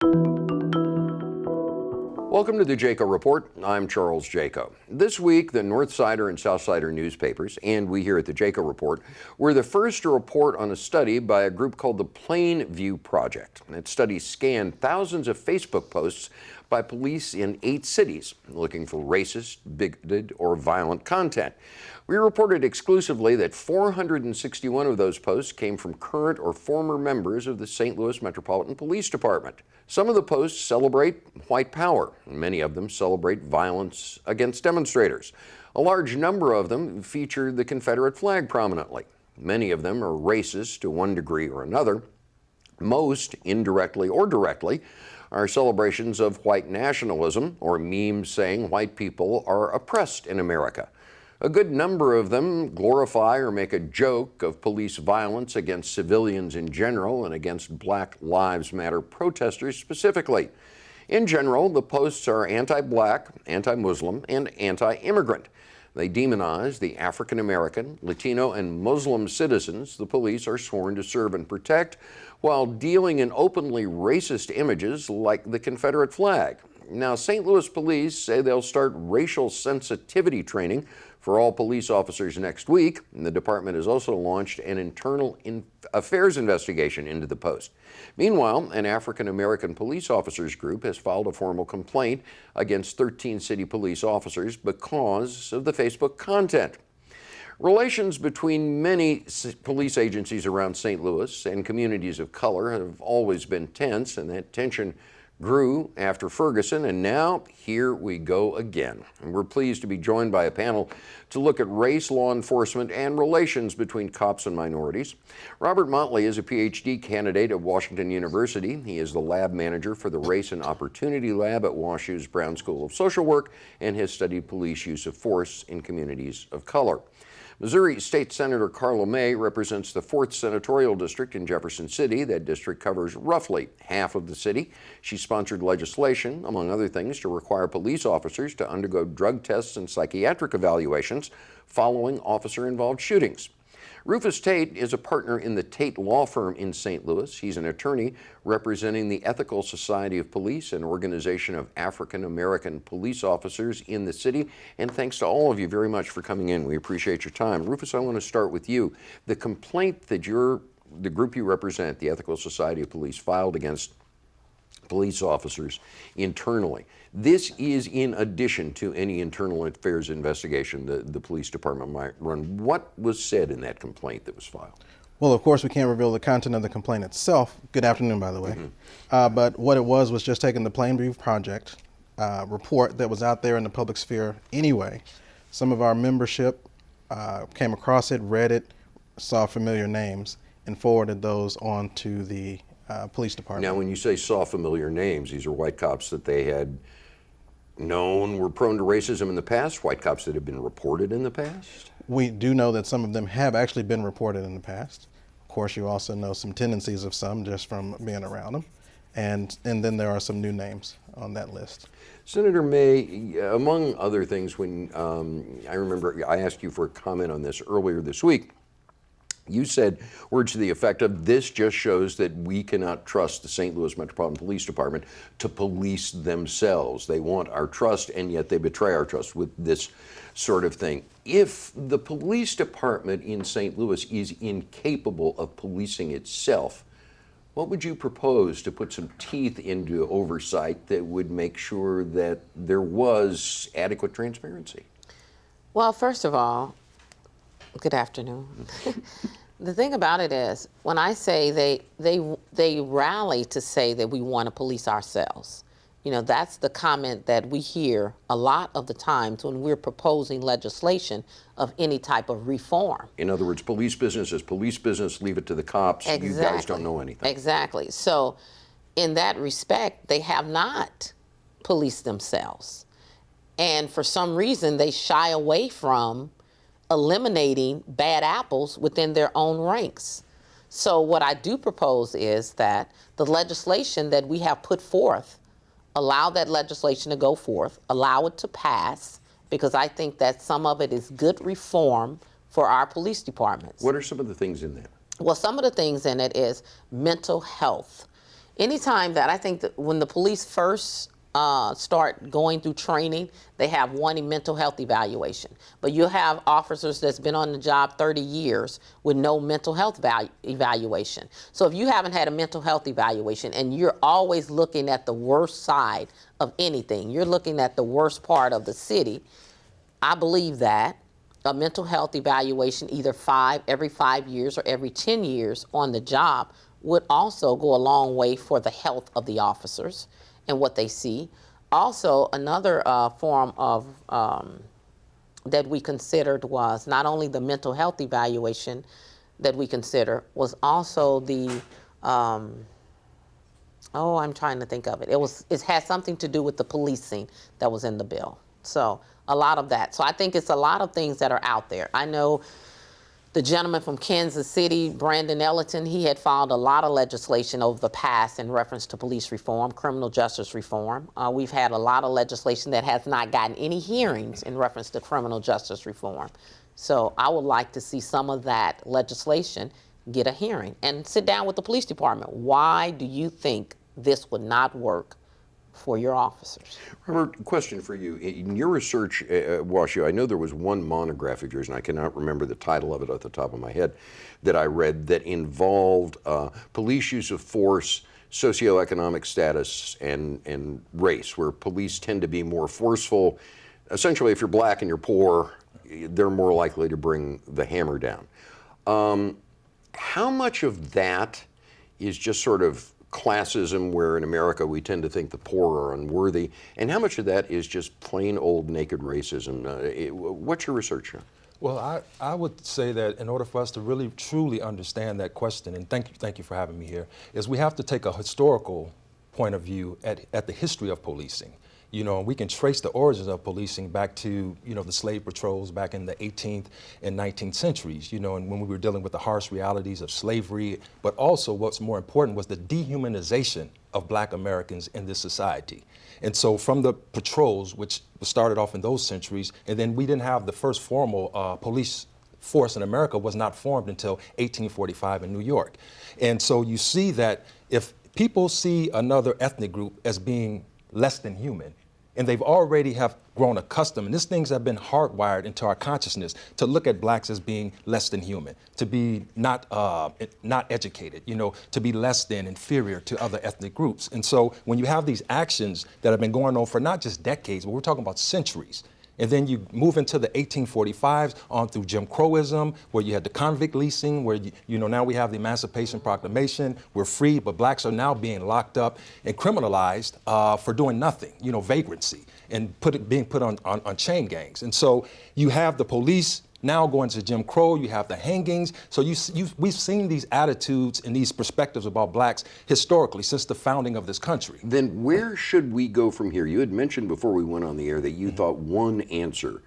Welcome to the Jaco Report. I'm Charles Jaco. This week, the Northsider and Southsider newspapers, and we here at the Jaco Report, were the first to report on a study by a group called the Plain View Project. That study scanned thousands of Facebook posts by police in 8 cities looking for racist, bigoted, or violent content. We reported exclusively that 461 of those posts came from current or former members of the St. Louis Metropolitan Police Department. Some of the posts celebrate white power, and many of them celebrate violence against demonstrators. A large number of them feature the Confederate flag prominently. Many of them are racist to one degree or another. Most, indirectly or directly, are celebrations of white nationalism or memes saying white people are oppressed in America. A good number of them glorify or make a joke of police violence against civilians in general and against Black Lives Matter protesters specifically. In general, the posts are anti-Black, anti-Muslim, and anti-immigrant. They demonize the African American, Latino, and Muslim citizens the police are sworn to serve and protect, while dealing in openly racist images like the Confederate flag. Now, St. Louis police say they'll start racial sensitivity training for all police officers next week. And the department has also launched an internal affairs investigation into the post. Meanwhile, an African American police officers group has filed a formal complaint against 13 city police officers because of the Facebook content. Relations between many police agencies around St. Louis and communities of color have always been tense, and that tension grew after Ferguson, and now here we go again. And we're pleased to be joined by a panel to look at race, law enforcement, and relations between cops and minorities. Robert Motley is a PhD candidate at Washington University. He is the lab manager for the Race and Opportunity Lab at WashU's Brown School of Social Work and has studied police use of force in communities of color. Missouri State Senator Carla May represents the 4th Senatorial District in Jefferson City. That district covers roughly half of the city. She sponsored legislation, among other things, to require police officers to undergo drug tests and psychiatric evaluations following officer-involved shootings. Rufus Tate is a partner in the Tate Law Firm in St. Louis. He's an attorney representing the Ethical Society of Police, an organization of African American police officers in the city. And thanks to all of you very much for coming in. We appreciate your time. Rufus, I want to start with you. The complaint that the group you represent, the Ethical Society of Police, filed against police officers internally. This is in addition to any internal affairs investigation the police department might run. What was said in that complaint that was filed? Well, of course, we can't reveal the content of the complaint itself. Good afternoon, by the way. But what it was just taking the Plain View Project report that was out there in the public sphere anyway. Some of our membership came across it, read it, saw familiar names, and forwarded those on to the police department. Now, when you say saw familiar names, these are white cops that they had known were prone to racism in the past, white cops that have been reported in the past? We do know that some of them have actually been reported in the past. Of course, you also know some tendencies of some just from being around them. And then there are some new names on that list. Senator May, among other things, when I remember I asked you for a comment on this earlier this week, you said words to the effect of, this just shows that we cannot trust the St. Louis Metropolitan Police Department to police themselves. They want our trust, and yet they betray our trust with this sort of thing. If the police department in St. Louis is incapable of policing itself, what would you propose to put some teeth into oversight that would make sure that there was adequate transparency? Well, first of all, good afternoon. The thing about it is, when I say they rally to say that we want to police ourselves, you know, that's the comment that we hear a lot of the times when we're proposing legislation of any type of reform. In other words, police business is police business, leave it to the cops. Exactly. You guys don't know anything. Exactly. So in that respect, they have not policed themselves. And for some reason, they shy away from eliminating bad apples within their own ranks. So what I do propose is that the legislation that we have put forth, allow that legislation to go forth, allow it to pass, because I think that some of it is good reform for our police departments. What are some of the things in there? Well, some of the things in it is mental health. anytime that I think that when the police first start going through training, they have one mental health evaluation. But you'll have officers that's been on the job 30 years with no mental health evaluation. So if you haven't had a mental health evaluation and you're always looking at the worst side of anything, you're looking at the worst part of the city, I believe that a mental health evaluation either every 5 years or every 10 years on the job would also go a long way for the health of the officers and what they see. Also, another form of that we considered was not only the mental health evaluation that we consider, was also the I'm trying to think of it. It had something to do with the policing that was in the bill. So a lot of that. So I think it's a lot of things that are out there. I know the gentleman from Kansas City, Brandon Ellington, he had filed a lot of legislation over the past in reference to police reform, criminal justice reform. We've had a lot of legislation that has not gotten any hearings in reference to criminal justice reform. So I would like to see some of that legislation get a hearing and sit down with the police department. Why do you think this would not work for your officers? Robert, question for you. In your research, WashU, I know there was one monograph of yours, and I cannot remember the title of it off the top of my head, that I read that involved police use of force, socioeconomic status, and race, where police tend to be more forceful. Essentially, if you're black and you're poor, they're more likely to bring the hammer down. How much of that is just sort of classism, where in America we tend to think the poor are unworthy, and how much of that is just plain old naked racism? What's your research on? Well, I would say that in order for us to really truly understand that question, and thank you for having me here, is we have to take a historical point of view at the history of policing. You know, we can trace the origins of policing back to, you know, the slave patrols back in the 18th and 19th centuries, you know, and when we were dealing with the harsh realities of slavery, but also what's more important was the dehumanization of black Americans in this society. And so from the patrols, which started off in those centuries, and then we didn't have the first formal police force in America was not formed until 1845 in New York. And so you see that if people see another ethnic group as being less than human, and they've already have grown accustomed, and these things have been hardwired into our consciousness to look at blacks as being less than human, to be not educated, you know, to be less than, inferior to other ethnic groups. And so when you have these actions that have been going on for not just decades, but we're talking about centuries, and then you move into the 1845s on through Jim Crowism, where you had the convict leasing, where you know, now we have the Emancipation Proclamation. We're free, but blacks are now being locked up and criminalized for doing nothing, you know, vagrancy, and being put on chain gangs. And so you have the police now going to Jim Crow, you have the hangings. So we've seen these attitudes and these perspectives about blacks historically since the founding of this country. Then where should we go from here? You had mentioned before we went on the air that you thought one answer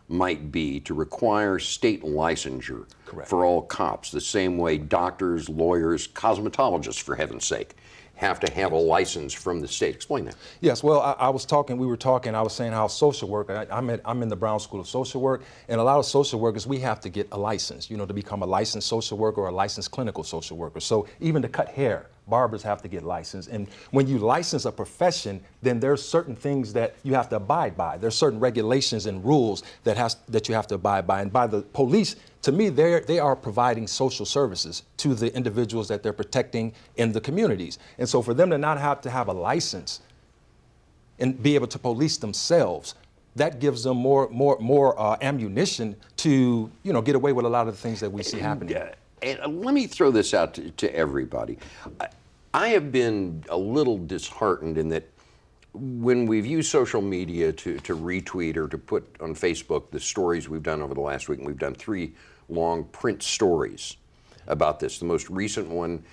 might be to require state licensure for all cops, the same way doctors, lawyers, cosmetologists, for heaven's sake, have to have a license from the state. Explain that. Yes, well, I was saying how social work, I'm in the Brown School of Social Work, and a lot of social workers, we have to get a license, you know, to become a licensed social worker or a licensed clinical social worker. So even to cut hair, barbers have to get licensed. And when you license a profession, then there's certain things that you have to abide by. There's certain regulations and rules that you have to abide by. And by the police, to me, they are providing social services to the individuals that they're protecting in the communities. And so for them to not have to have a license and be able to police themselves, that gives them more ammunition to, you know, get away with a lot of the things that we see happening. And let me throw this out to everybody. I have been a little disheartened in that when we've used social media to retweet or to put on Facebook the stories we've done over the last week, and we've done 3 long print stories about this. The most recent one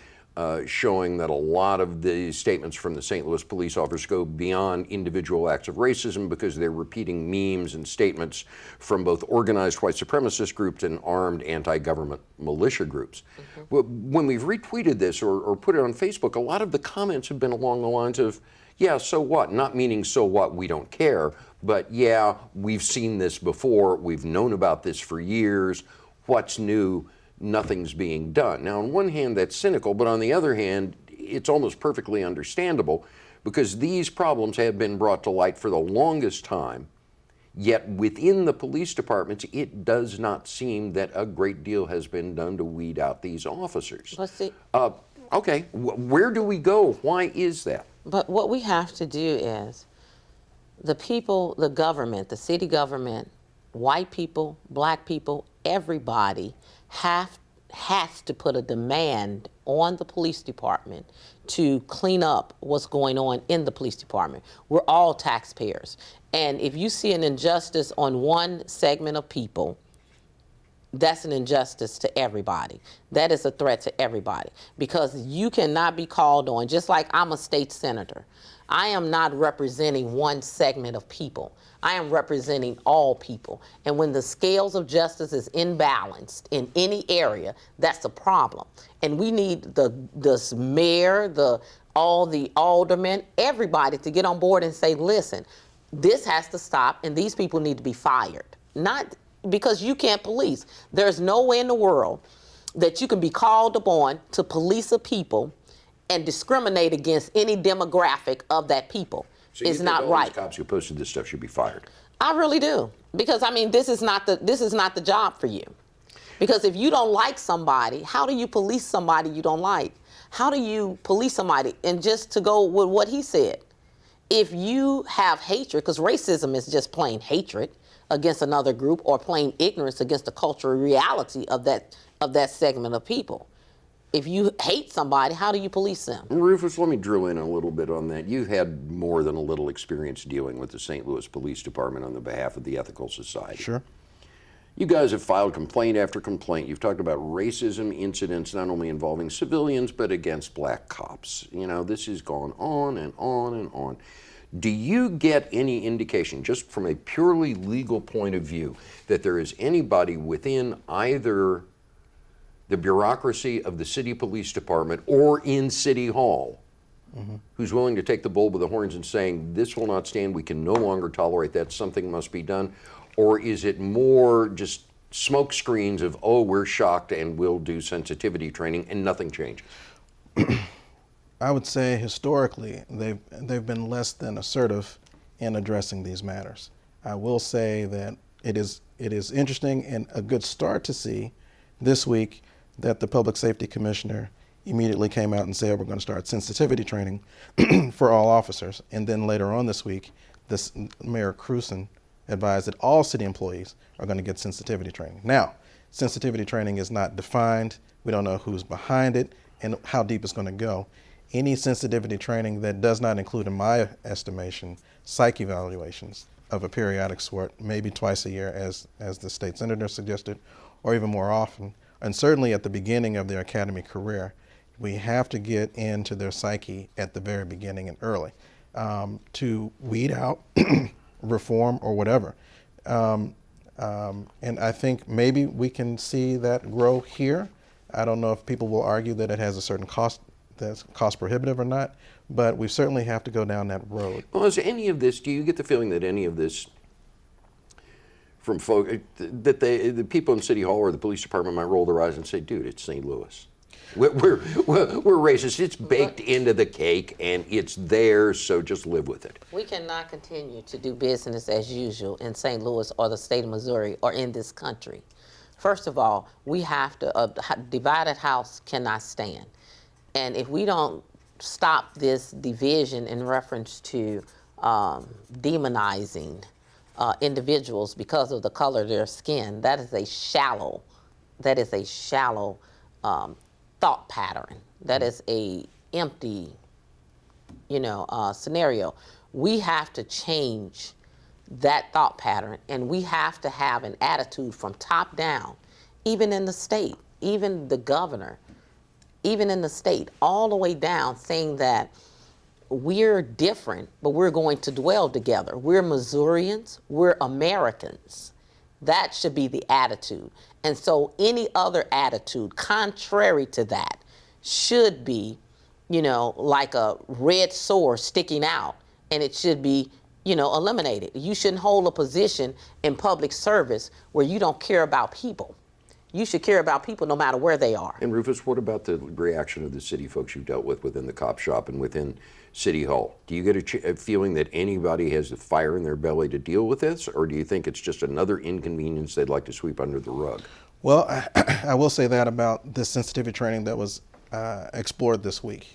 showing that a lot of the statements from the St. Louis police officers go beyond individual acts of racism because they're repeating memes and statements from both organized white supremacist groups and armed anti-government militia groups. When we've retweeted this or put it on Facebook, a lot of the comments have been along the lines of, yeah, so what? Not meaning so what, we don't care, but yeah, we've seen this before, we've known about this for years, what's new? Nothing's being done. Now, on one hand, that's cynical, but on the other hand, it's almost perfectly understandable because these problems have been brought to light for the longest time. Yet within the police departments, it does not seem that a great deal has been done to weed out these officers. But see, Okay, where do we go? Why is that? but what we have to do is the people, the government, the city government, white people, black people, everybody has to put a demand on the police department to clean up what's going on in the police department. We're all taxpayers. And if you see an injustice on one segment of people, that's an injustice to everybody. That is a threat to everybody because you cannot be called on, just like I'm a state senator. I am not representing one segment of people. I am representing all people. And when the scales of justice is imbalanced in any area, that's a problem. And we need the mayor, all the aldermen, everybody to get on board and say, listen, this has to stop and these people need to be fired. Not because you can't police. There's no way in the world that you can be called upon to police a people and discriminate against any demographic of that people. So you It's think not all right. these cops who posted this stuff should be fired? I really do. Because I mean, this is not the job for you. Because if you don't like somebody, how do you police somebody you don't like? How do you police somebody? And just to go with what he said, if you have hatred, because racism is just plain hatred against another group or plain ignorance against the cultural reality of that segment of people. If you hate somebody, how do you police them? Rufus, let me drill in a little bit on that. You've had more than a little experience dealing with the St. Louis Police Department on the behalf of the Ethical Society. Sure. You guys have filed complaint after complaint. You've talked about racism incidents not only involving civilians but against black cops. You know, this has gone on and on and on. Do you get any indication, just from a purely legal point of view, that there is anybody within either the bureaucracy of the city police department or in City Hall who's willing to take the bull by the horns and saying, this will not stand, we can no longer tolerate that, something must be done? Or is it more just smoke screens of, oh, we're shocked and we'll do sensitivity training and nothing changes? I would say historically they've been less than assertive in addressing these matters. I will say that it is interesting and a good start to see this week that the Public Safety Commissioner immediately came out and said we're going to start sensitivity training for all officers. And then later on this week, Mayor Cruson advised that all city employees are going to get sensitivity training. Now, sensitivity training is not defined. We don't know who's behind it and how deep it's going to go. Any sensitivity training that does not include, in my estimation, psych evaluations of a periodic sort, maybe twice a year as the state senator suggested, or even more often, and certainly at the beginning of their academy career, we have to get into their psyche at the very beginning and early to weed out reform or whatever. And I think maybe we can see that grow here. I don't know if people will argue that it has a certain cost that's cost prohibitive or not, but we certainly have to go down that road. Well, is any of this, do you get the feeling that any of this from folk, that the people in City Hall or the police department might roll their eyes and say, dude, it's St. Louis. We're racist. It's baked into the cake and it's there, so just live with it. We cannot continue to do business as usual in St. Louis or the state of Missouri or in this country. First of all, we have to, a divided house cannot stand. And if we don't stop this division in reference to demonizing individuals because of the color of their skin, that is a shallow thought pattern. That is a empty, scenario. We have to change that thought pattern, and we have to have an attitude from top down, even in the state, even the governor, even in the state, all the way down, saying that we're different, but we're going to dwell together. We're Missourians, we're Americans. That should be the attitude. And so any other attitude contrary to that should be, like a red sword sticking out, and it should be, eliminated. You shouldn't hold a position in public service where you don't care about people. You should care about people no matter where they are. And Rufus, what about the reaction of the city folks you've dealt with within the cop shop and within City Hall? Do you get a feeling that anybody has the fire in their belly to deal with this, or do you think it's just another inconvenience they'd like to sweep under the rug? Well, I will say that about this sensitivity training that was explored this week.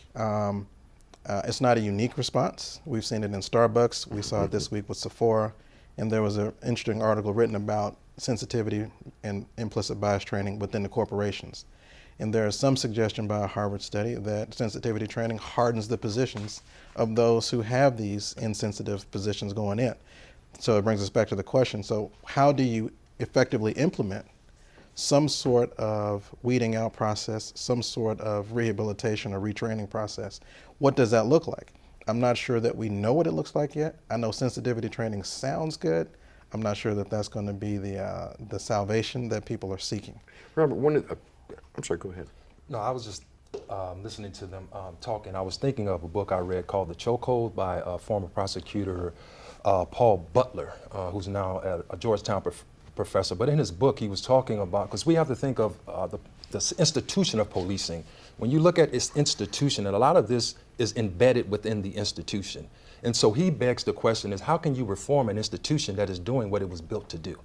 It's not a unique response. We've seen it in Starbucks. We saw it this week with Sephora. And there was an interesting article written about sensitivity and implicit bias training within the corporations. And there is some suggestion by a Harvard study that sensitivity training hardens the positions of those who have these insensitive positions going in. So it brings us back to the question, so how do you effectively implement some sort of weeding out process, some sort of rehabilitation or retraining process? What does that look like? I'm not sure that we know what it looks like yet. I know sensitivity training sounds good. I'm not sure that that's going to be the salvation that people are seeking. Robert, I'm sorry, go ahead. No, I was just listening to them talking. I was thinking of a book I read called The Chokehold by former prosecutor Paul Butler, who's now a Georgetown professor. But in his book, he was talking about, because we have to think of the institution of policing. When you look at its institution, and a lot of this is embedded within the institution. And so he begs the question is, how can you reform an institution that is doing what it was built to do?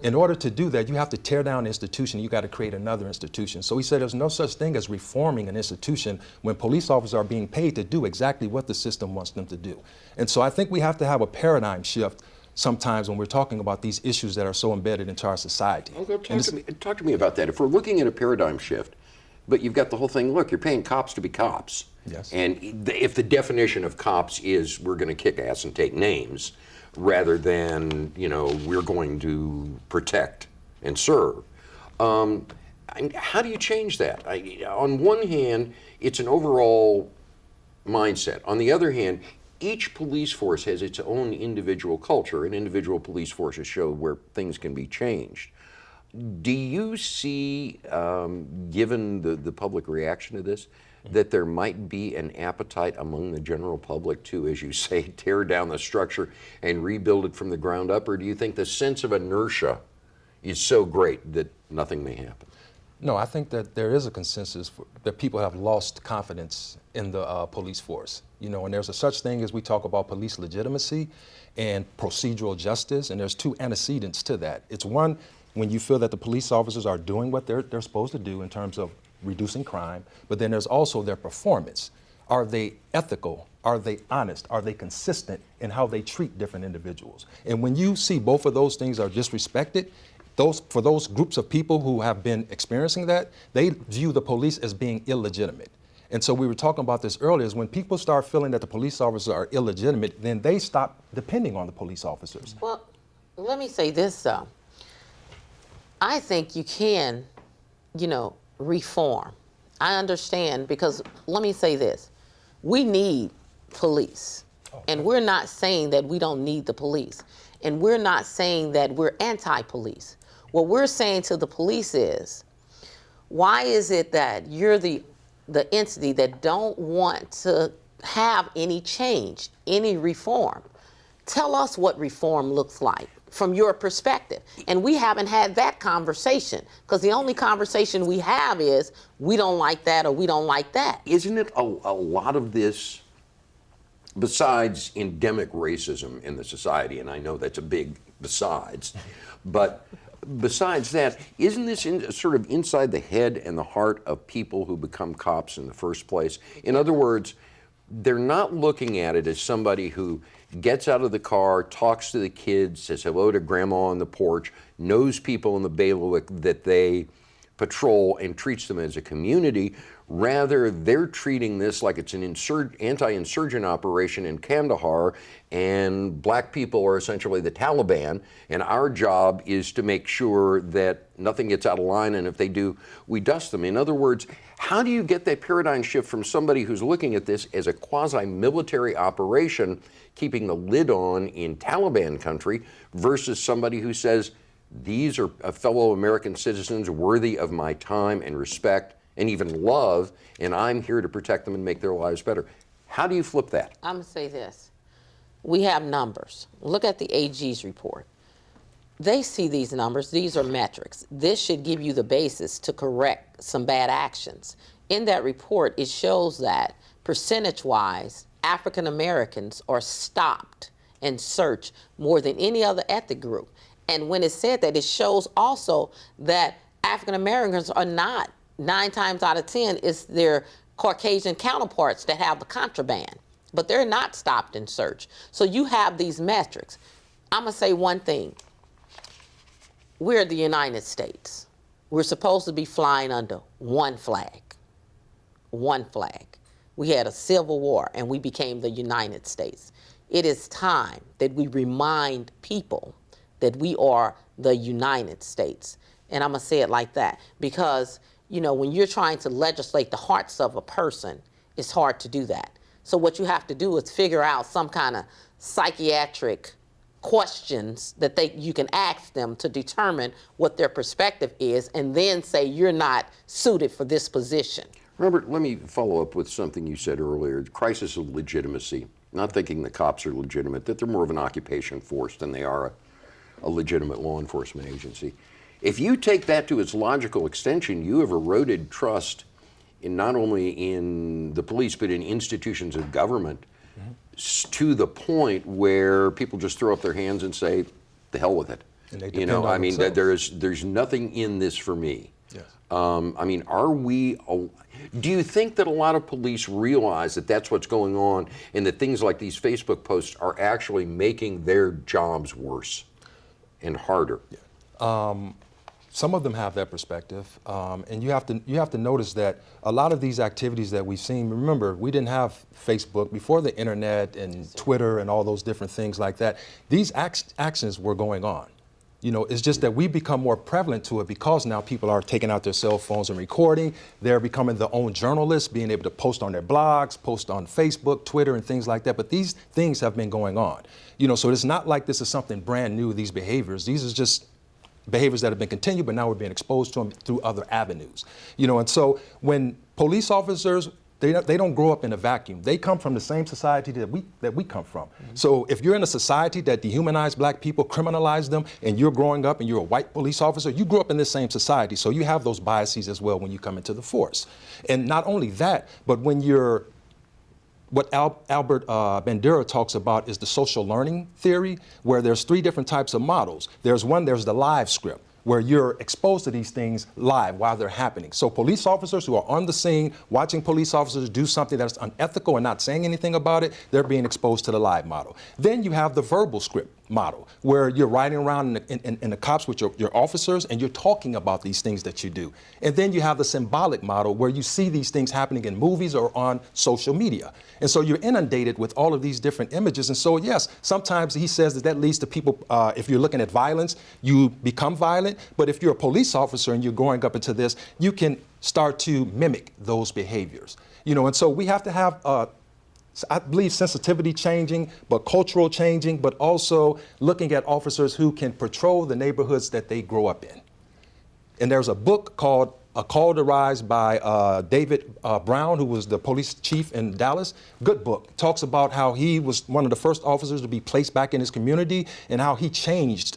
In order to do that, you have to tear down the institution, you got to create another institution. So he said there's no such thing as reforming an institution when police officers are being paid to do exactly what the system wants them to do. And so I think we have to have a paradigm shift sometimes when we're talking about these issues that are so embedded into our society. Okay, talk to me about that. If we're looking at a paradigm shift, but you've got the whole thing, look, you're paying cops to be cops. Yes. And if the definition of cops is we're going to kick ass and take names, rather than, we're going to protect and serve. How do you change that? On one hand, it's an overall mindset. On the other hand, each police force has its own individual culture, and individual police forces show where things can be changed. Do you see, given the public reaction to this, that there might be an appetite among the general public to, as you say, tear down the structure and rebuild it from the ground up? Or do you think the sense of inertia is so great that nothing may happen? No, I think that there is a consensus that people have lost confidence in the police force. And there's a such thing as we talk about police legitimacy and procedural justice, and there's two antecedents to that. It's one, when you feel that the police officers are doing what they're supposed to do in terms of reducing crime, but then there's also their performance. Are they ethical? Are they honest? Are they consistent in how they treat different individuals? And when you see both of those things are disrespected, for those groups of people who have been experiencing that, they view the police as being illegitimate. And so we were talking about this earlier, is when people start feeling that the police officers are illegitimate, then they stop depending on the police officers. Well, let me say this though. I think you can, reform. I understand, because let me say this. We need police. And we're not saying that we don't need the police. And we're not saying that we're anti-police. What we're saying to the police is, why is it that you're the entity that don't want to have any change, any reform? Tell us what reform looks like from your perspective. And we haven't had that conversation, because the only conversation we have is we don't like that or we don't like that. Isn't it a lot of this, besides endemic racism in the society, and I know that's a big besides, but besides that, isn't this sort of inside the head and the heart of people who become cops in the first place? In other words, they're not looking at it as somebody who gets out of the car, talks to the kids, says hello to grandma on the porch, knows people in the bailiwick that they patrol, and treats them as a community. Rather, they're treating this like it's an anti-insurgent operation in Kandahar, and black people are essentially the Taliban, and our job is to make sure that nothing gets out of line, and if they do, we dust them. In other words, how do you get that paradigm shift from somebody who's looking at this as a quasi-military operation, keeping the lid on in Taliban country, versus somebody who says, these are fellow American citizens worthy of my time and respect and even love, and I'm here to protect them and make their lives better? How do you flip that? I'm going to say this. We have numbers. Look at the AG's report. they see these numbers. These are metrics. This should give you the basis to correct some bad actions. In that report, it shows that percentage-wise, African Americans are stopped and searched more than any other ethnic group. And when it said that, it shows also that African Americans are not, 9 times out of 10, it's their Caucasian counterparts that have the contraband, but they're not stopped and searched. So you have these metrics. I'm gonna say one thing. We're the United States. We're supposed to be flying under one flag. One flag. We had a civil war and we became the United States. It is time that we remind people that we are the United States. And I'm gonna say it like that because, you know, when you're trying to legislate the hearts of a person, it's hard to do that. So what you have to do is figure out some kind of psychiatric questions that you can ask them to determine what their perspective is and then say you're not suited for this position. Robert, let me follow up with something you said earlier, crisis of legitimacy. Not thinking the cops are legitimate, that they're more of an occupation force than they are a legitimate law enforcement agency. If you take that to its logical extension, you have eroded trust in not only in the police, but in institutions of government to the point where people just throw up their hands and say, the hell with it. And they You know, depend on I mean, themselves. there's nothing in this for me. Yes. I mean, do you think that a lot of police realize that that's what's going on and that things like these Facebook posts are actually making their jobs worse and harder? Some of them have that perspective, and you have to notice that a lot of these activities that we've seen. Remember, we didn't have Facebook before the internet and Twitter and all those different things like that. These actions were going on. You know, it's just that we become more prevalent to it because now people are taking out their cell phones and recording. They're becoming their own journalists, being able to post on their blogs, post on Facebook, Twitter, and things like that. But these things have been going on. You know, so it's not like this is something brand new, these behaviors. These are just behaviors that have been continued, but now we're being exposed to them through other avenues. You know, and so when police officers, they don't grow up in a vacuum. They come from the same society that we come from. So if you're in a society that dehumanized black people, criminalize them, and you're growing up and you're a white police officer, you grew up in this same society. So you have those biases as well when you come into the force. And not only that, but when you're what Albert Bandura talks about is the social learning theory, where there's 3 different types of models. There's the live script, where you're exposed to these things live while they're happening. So police officers who are on the scene, watching police officers do something that's unethical and not saying anything about it, they're being exposed to the live model. Then you have the verbal script model, where you're riding around in the cops with your officers and you're talking about these things that you do. And then you have the symbolic model, where you see these things happening in movies or on social media. And so you're inundated with all of these different images. And so, yes, sometimes he says that leads to people, if you're looking at violence, you become violent. But if you're a police officer and you're growing up into this, you can start to mimic those behaviors. You know, and so we have to have I believe sensitivity changing, but cultural changing, but also looking at officers who can patrol the neighborhoods that they grow up in. And there's a book called A Call to Rise by David Brown, who was the police chief in Dallas. Good book. Talks about how he was one of the first officers to be placed back in his community and how he changed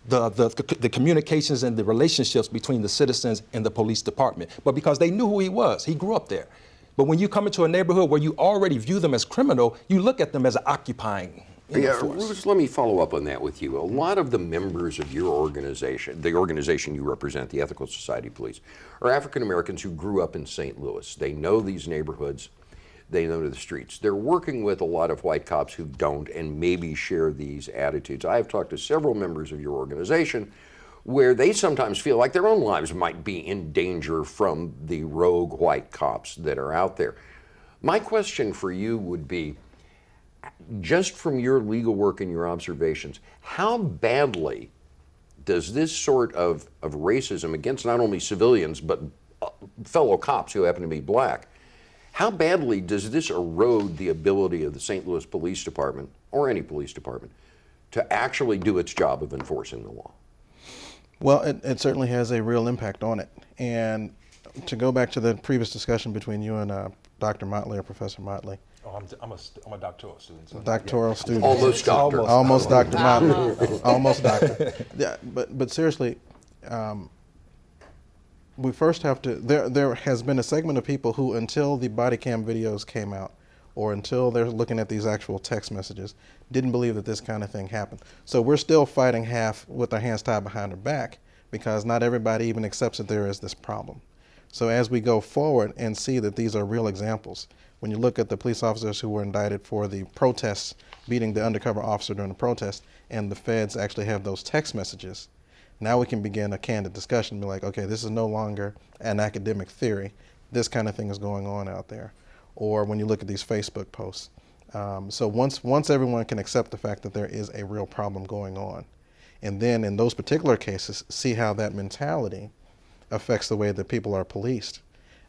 the communications and the relationships between the citizens and the police department. But because they knew who he was, he grew up there. But when you come into a neighborhood where you already view them as criminal, you look at them as occupying. Bruce, let me follow up on that with you. A lot of the members of your organization, the organization you represent, the Ethical Society Police, are African Americans who grew up in St. Louis. They know these neighborhoods. They know the streets. They're working with a lot of white cops who don't and maybe share these attitudes. I have talked to several members of your organization where they sometimes feel like their own lives might be in danger from the rogue white cops that are out there. My question for you would be, just from your legal work and your observations, how badly does this sort of racism against not only civilians but fellow cops who happen to be black, how badly does this erode the ability of the St. Louis Police Department, or any police department, to actually do its job of enforcing the law? Well, it certainly has a real impact on it. And to go back to the previous discussion between you and Dr. Motley or Professor Motley, Oh, I'm a doctoral student. So Doctoral student. Almost doctor. Almost doctor. Almost doctor. Yeah, but seriously, we first have to. There has been a segment of people who, until the body cam videos came out, or until they're looking at these actual text messages, didn't believe that this kind of thing happened. So we're still fighting half with our hands tied behind our back because not everybody even accepts that there is this problem. So as we go forward and see that these are real examples, when you look at the police officers who were indicted for the protests, beating the undercover officer during the protest, and the feds actually have those text messages, now we can begin a candid discussion, be like, okay, this is no longer an academic theory. This kind of thing is going on out there. Or when you look at these Facebook posts. So once everyone can accept the fact that there is a real problem going on, and then in those particular cases, see how that mentality affects the way that people are policed,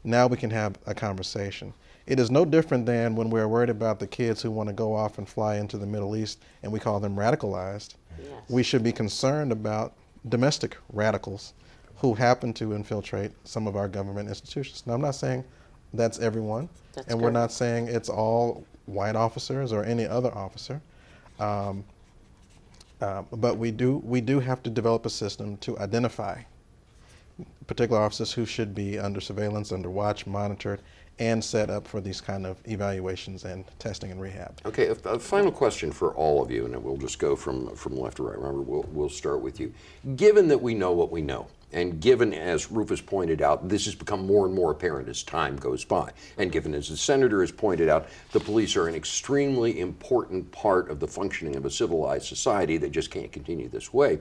now we can have a conversation. It is no different than when we're worried about the kids who want to go off and fly into the Middle East and we call them radicalized. Yes. We should be concerned about domestic radicals who happen to infiltrate some of our government institutions. Now, I'm not saying that's everyone, That's and we're correct. not saying it's all white officers or any other officer. But we do have to develop a system to identify particular officers who should be under surveillance, under watch, monitored, and set up for these kind of evaluations and testing and rehab. Okay, a final question for all of you, and then we'll just go from left to right. Remember, we'll start with you. Given that we know what we know, and given, as Rufus pointed out, this has become more and more apparent as time goes by, and given, as the senator has pointed out, the police are an extremely important part of the functioning of a civilized society that just can't continue this way,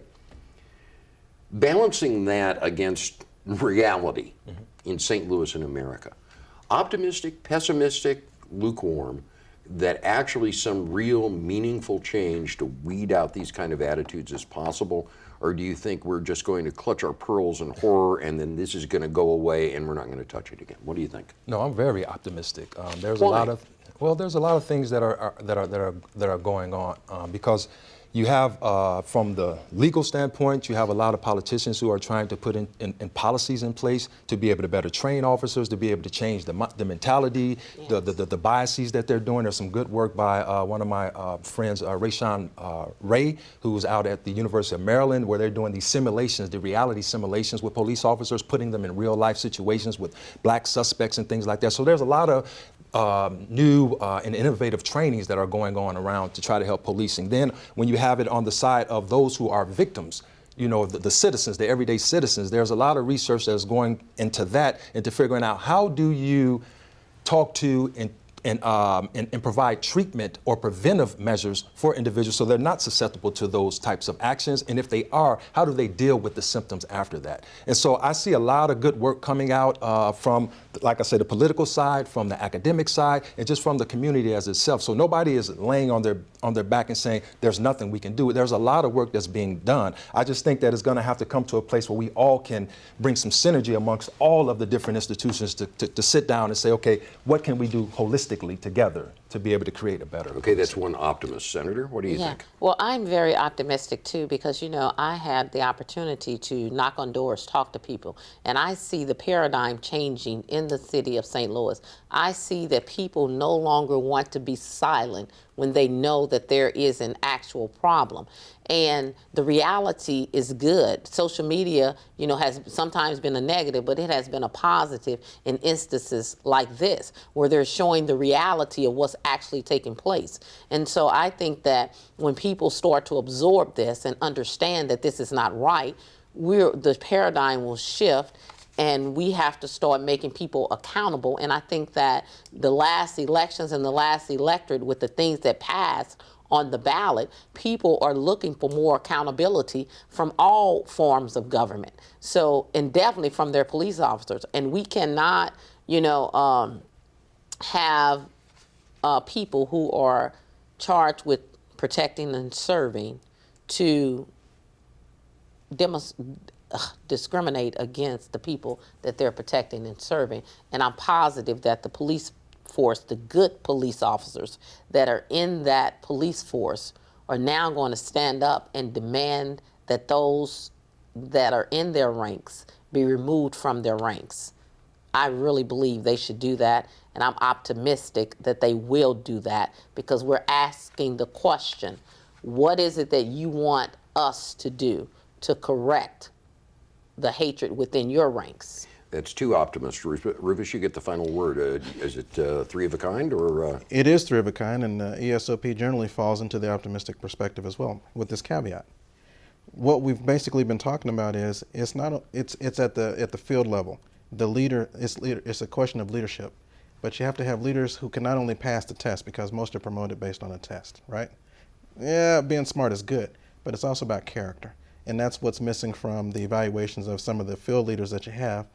balancing that against reality in St. Louis and America, optimistic, pessimistic, lukewarm, that actually some real meaningful change to weed out these kind of attitudes is possible? Or do you think we're just going to clutch our pearls in horror and then this is going to go away and we're not going to touch it again? What do you think? No, I'm very optimistic. There's Why? there's a lot of things that are going on because you have, from the legal standpoint, you have a lot of politicians who are trying to put in policies in place to be able to better train officers, to be able to change the mentality, yes, the biases that they're doing. There's some good work by one of my friends, Rayshawn Ray, who's out at the University of Maryland, where they're doing these simulations, the reality simulations with police officers, putting them in real life situations with black suspects and things like that. So there's a lot of new and innovative trainings that are going on around to try to help policing. Then when you have it on the side of those who are victims, you know, the citizens, the everyday citizens, there's a lot of research that's going into that, into figuring out how do you talk to and provide treatment or preventive measures for individuals so they're not susceptible to those types of actions. And if they are, how do they deal with the symptoms after that? And so I see a lot of good work coming out from, like I said, the political side, from the academic side, and just from the community as itself. So nobody is laying on their back and saying there's nothing we can do. There's a lot of work that's being done. I just think that it's going to have to come to a place where we all can bring some synergy amongst all of the different institutions to sit down and say, okay, what can we do holistically together to be able to create a better. Okay, that's one optimist. Senator, what do you think? Well, I'm very optimistic too because, you know, I had the opportunity to knock on doors, talk to people, and I see the paradigm changing in the city of St. Louis. I see that people no longer want to be silent when they know that there is an actual problem. And the reality is good. Social media, you know, has sometimes been a negative, but it has been a positive in instances like this, where they're showing the reality of what's actually taking place. And so I think that when people start to absorb this and understand that this is not right, the paradigm will shift, and we have to start making people accountable. And I think that the last elections and the last electorate, with the things that passed on the ballot, people are looking for more accountability from all forms of government. So, and definitely from their police officers. And we cannot, you know, have people who are charged with protecting and serving to discriminate against the people that they're protecting and serving. And I'm positive that the police force, the good police officers that are in that police force, are now going to stand up and demand that those that are in their ranks be removed from their ranks. I really believe they should do that, and I'm optimistic that they will do that because we're asking the question, what is it that you want us to do to correct the hatred within your ranks? That's too optimistic. Rufus, you get the final word. Is it three of a kind or? It is three of a kind, and ESOP generally falls into the optimistic perspective as well, with this caveat. What we've basically been talking about is it's at the field level. The leader, it's a question of leadership, but you have to have leaders who can not only pass the test, because most are promoted based on a test, right? Yeah, being smart is good, but it's also about character, and that's what's missing from the evaluations of some of the field leaders that you have.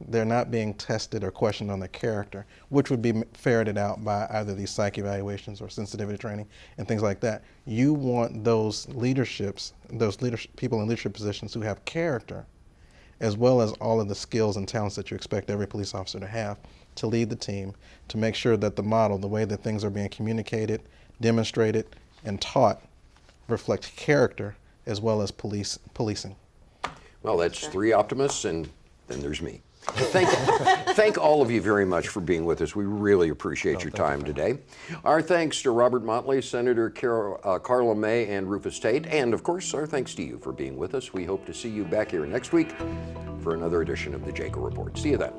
They're not being tested or questioned on their character, which would be ferreted out by either these psych evaluations or sensitivity training and things like that. You want those people in leadership positions who have character, as well as all of the skills and talents that you expect every police officer to have, to lead the team, to make sure that the model, the way that things are being communicated, demonstrated, and taught reflect character as well as policing. Well, that's three optimists, and then there's me. Thank all of you very much for being with us. We really appreciate your time today. Our thanks to Robert Motley, Senator Carla May, and Rufus Tate, and of course our thanks to you for being with us. We hope to see you back here next week for another edition of the Jaco Report. See you then.